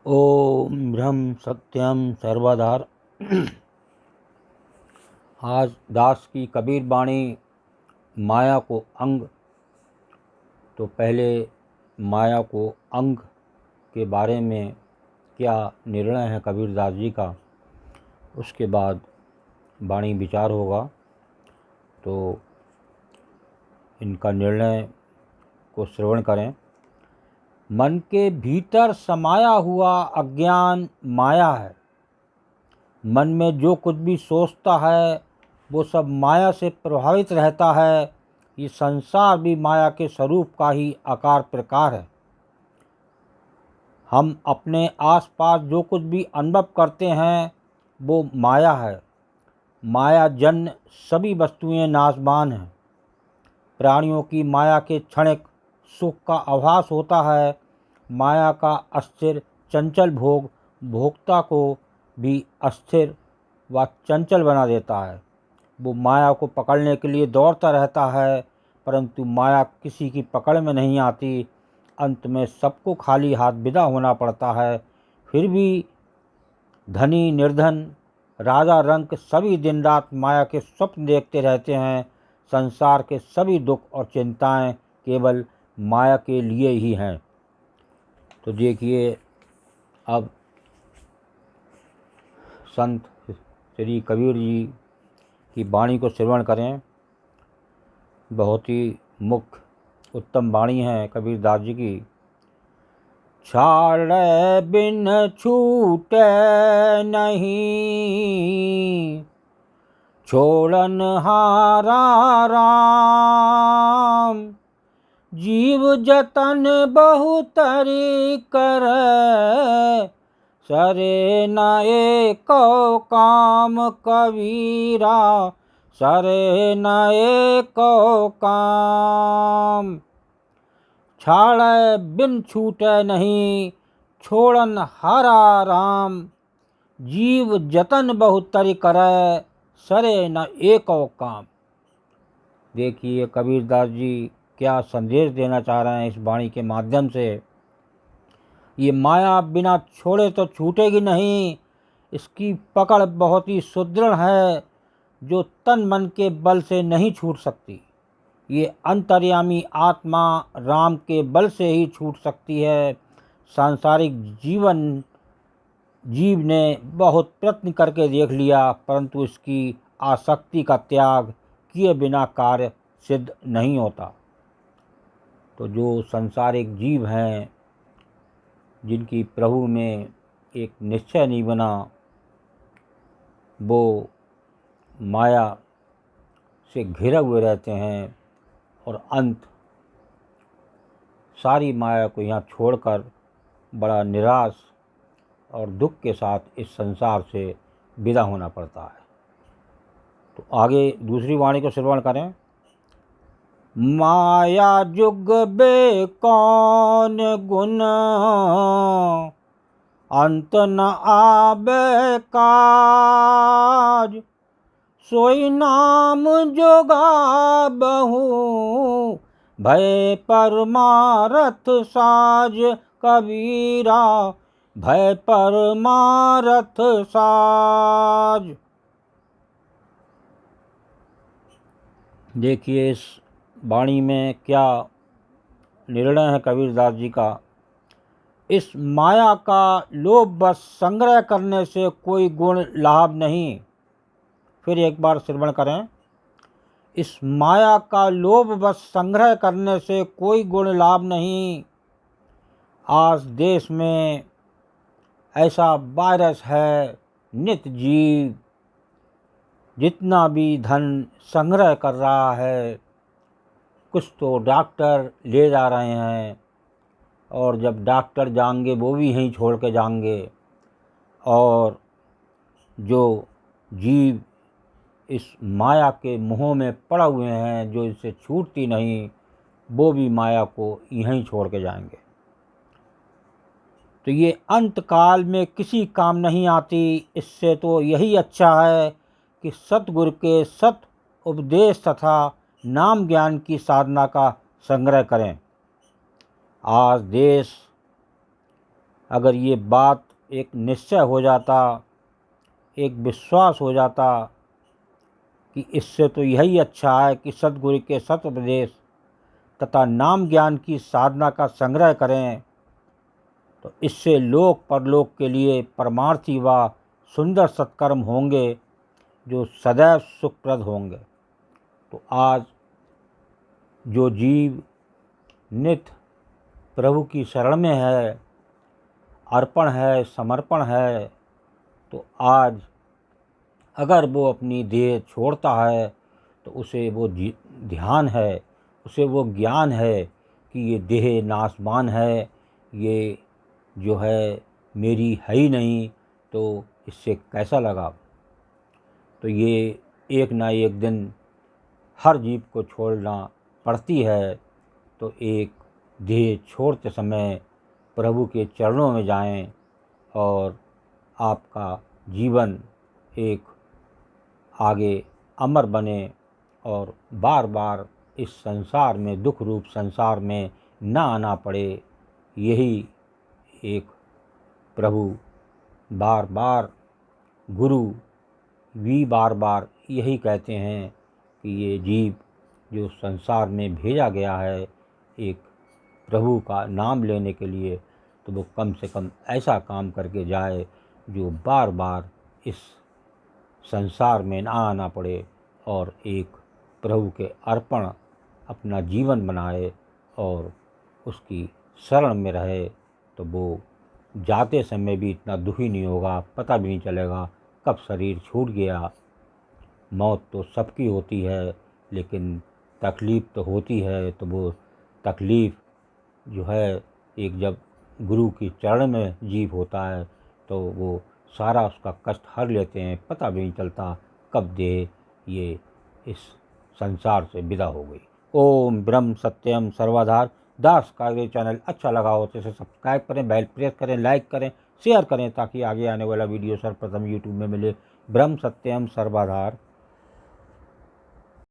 ओम ब्रह्म सत्यम सर्वधार। आज दास की कबीर वाणी माया को अंग। तो पहले माया को अंग के बारे में क्या निर्णय है कबीरदास जी का, उसके बाद वाणी विचार होगा। तो इनका निर्णय को श्रवण करें। मन के भीतर समाया हुआ अज्ञान माया है। मन में जो कुछ भी सोचता है वो सब माया से प्रभावित रहता है। ये संसार भी माया के स्वरूप का ही आकार प्रकार है। हम अपने आसपास जो कुछ भी अनुभव करते हैं वो माया है। माया जन्य सभी वस्तुएं नाशवान हैं। प्राणियों की माया के क्षणिक सुख का आभास होता है। माया का अस्थिर चंचल भोग भोक्ता को भी अस्थिर व चंचल बना देता है। वो माया को पकड़ने के लिए दौड़ता रहता है, परंतु माया किसी की पकड़ में नहीं आती। अंत में सबको खाली हाथ विदा होना पड़ता है। फिर भी धनी निर्धन राजा रंक सभी दिन रात माया के स्वप्न देखते रहते हैं। संसार के सभी दुख और चिंताएं केवल माया के लिए ही हैं। तो देखिए, अब संत श्री कबीर जी की वाणी को श्रवण करें। बहुत ही मुख्य उत्तम वाणी है कबीरदास जी की। छाड़े बिन छूटे नहीं, छोड़न हारा राम। जीव जतन बहुतरी करे, सरे न एको काम कबीरा, सरे न एको काम। छाड़े बिन छूटे नहीं, छोड़न हारा राम। जीव जतन बहुतरी करे, सरे न एको काम। देखिए कबीरदास जी क्या संदेश देना चाह रहे हैं इस वाणी के माध्यम से। ये माया बिना छोड़े तो छूटेगी नहीं। इसकी पकड़ बहुत ही सुदृढ़ है, जो तन मन के बल से नहीं छूट सकती। ये अंतर्यामी आत्मा राम के बल से ही छूट सकती है। सांसारिक जीव ने बहुत प्रयत्न करके देख लिया, परंतु इसकी आसक्ति का त्याग किए बिना कार्य सिद्ध नहीं होता। तो जो सांसारिक जीव हैं, जिनकी प्रभु में एक निश्चय नहीं बना, वो माया से घिरे हुए रहते हैं और अंत सारी माया को यहाँ छोड़कर बड़ा निराश और दुख के साथ इस संसार से विदा होना पड़ता है। तो आगे दूसरी वाणी को श्रवण करें। माया जुग बे कौन गुण, अंत न आबे काज। सोई नाम जोगा बहु, भय परमारथ साज। कबीरा भय परमारथ साज। देखिए इस वाणी में क्या निर्णय है कबीरदास जी का। इस माया का लोभ बस संग्रह करने से कोई गुण लाभ नहीं। फिर एक बार श्रवण करें। इस माया का लोभ बस संग्रह करने से कोई गुण लाभ नहीं। आज देश में ऐसा वायरस है, नित जीव जितना भी धन संग्रह कर रहा है, कुछ तो डॉक्टर ले जा रहे हैं, और जब डॉक्टर जाएंगे वो भी यहीं छोड़ के जाएंगे। और जो जीव इस माया के मोह में पड़े हुए हैं, जो इससे छूटती नहीं, वो भी माया को यहीं छोड़ के जाएंगे। तो ये अंत काल में किसी काम नहीं आती। इससे तो यही अच्छा है कि सतगुरु के सत उपदेश तथा नाम ज्ञान की साधना का संग्रह करें। आज देश अगर ये बात एक निश्चय हो जाता, एक विश्वास हो जाता कि इससे तो यही अच्छा है कि सद्गुरु के सत्उपदेश तथा नाम ज्ञान की साधना का संग्रह करें, तो इससे लोक परलोक के लिए परमार्थी व सुंदर सत्कर्म होंगे जो सदैव सुखप्रद होंगे। तो आज जो जीव नित्य प्रभु की शरण में है, अर्पण है, समर्पण है, तो आज अगर वो अपनी देह छोड़ता है तो उसे वो ध्यान है, उसे वो ज्ञान है कि ये देह नाशवान है, ये जो है मेरी है ही नहीं, तो इससे कैसा लगा। तो ये एक ना एक दिन हर जीव को छोड़ना पड़ती है। तो एक देह छोड़ते समय प्रभु के चरणों में जाएं और आपका जीवन एक आगे अमर बने और बार बार इस संसार में, दुख रूप संसार में ना आना पड़े। यही एक प्रभु बार बार, गुरु भी बार बार यही कहते हैं कि ये जीव जो संसार में भेजा गया है एक प्रभु का नाम लेने के लिए, तो वो कम से कम ऐसा काम करके जाए जो बार बार इस संसार में ना आना पड़े और एक प्रभु के अर्पण अपना जीवन बनाए और उसकी शरण में रहे, तो वो जाते समय भी इतना दुखी नहीं होगा, पता भी नहीं चलेगा कब शरीर छूट गया। मौत तो सबकी होती है, लेकिन तकलीफ़ तो होती है। तो वो तकलीफ़ जो है एक जब गुरु की चरण में जीव होता है तो वो सारा उसका कष्ट हर लेते हैं, पता भी नहीं चलता कब देह ये इस संसार से विदा हो गई। ओम ब्रह्म सत्यम सर्वाधार दास का ये चैनल अच्छा लगा हो तो इसे सब्सक्राइब करें, बेल प्रेस करें, लाइक करें, शेयर करें, ताकि आगे आने वाला वीडियो सर्वप्रथम यूट्यूब में मिले। ब्रह्म सत्यम सर्वाधार।